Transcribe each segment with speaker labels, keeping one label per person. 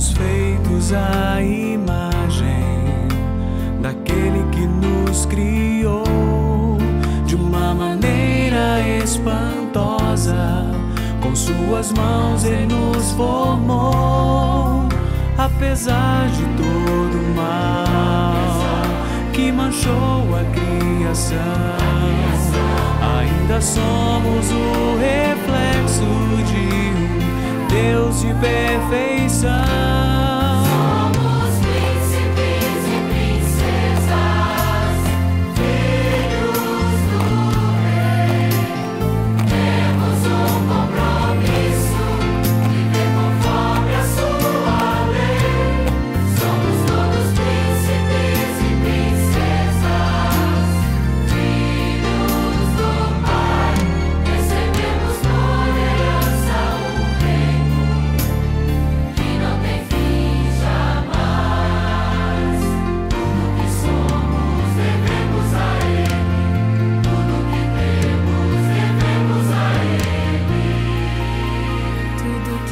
Speaker 1: Somos feitos à imagem daquele que nos criou de uma maneira espantosa. Com suas mãos Ele nos formou. Apesar de todo o mal que manchou a criação, ainda somos o reflexo de um Deus de perfeição.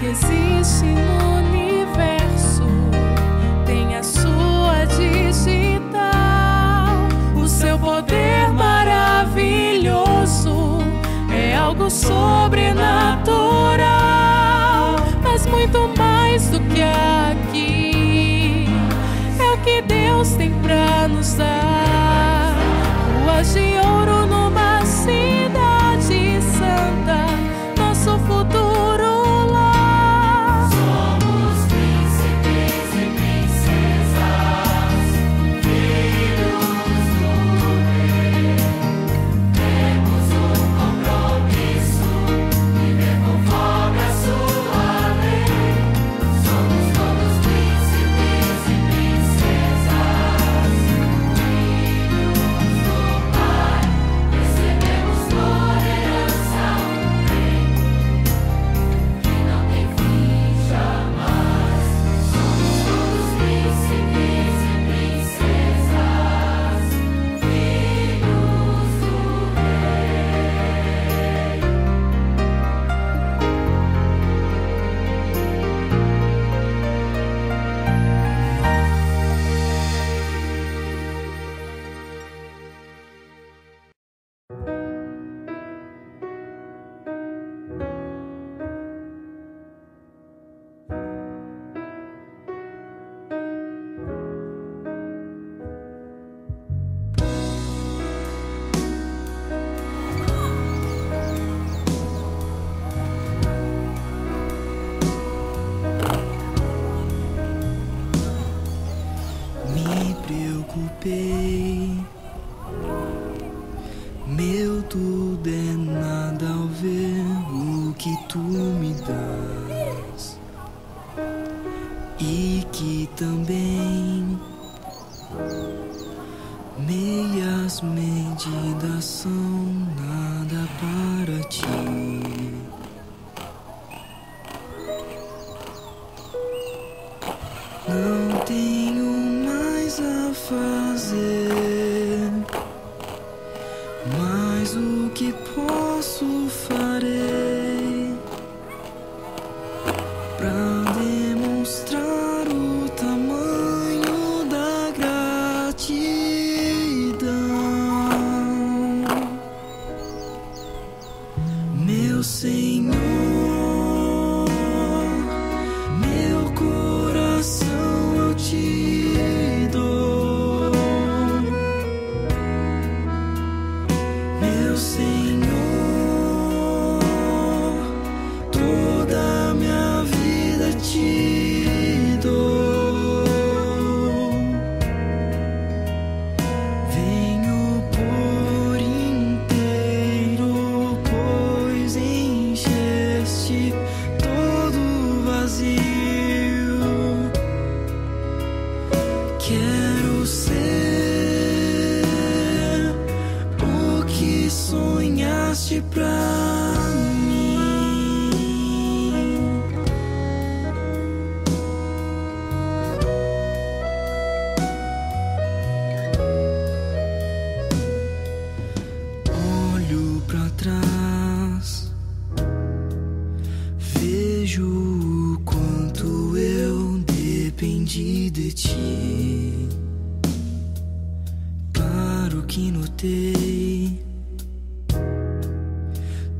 Speaker 2: Existe no universo tem a sua digital. O seu poder maravilhoso é algo sobrenatural, mas muito mais do que aqui é o que Deus tem pra nos dar. Ruas de ouro numa cidade santa, nosso futuro.
Speaker 3: Meu tudo é nada ao ver o que tu me dás, e que também meias medidas são nada para ti. Não tenho mais a fazer, mas o que posso farei pra demonstrar o tamanho da gratidão, meu Senhor. Meu coração eu te dou, meu Senhor, toda a minha vida te dou. Venho por inteiro, pois encheste todo o vazio. Quero ser o que sonhaste pra mim. Olho pra trás, vejo o quanto eu dei. que notei.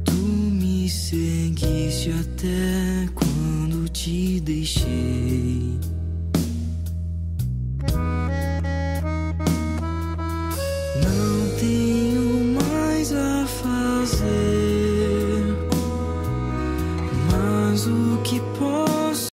Speaker 3: Tu me seguiste até quando te deixei.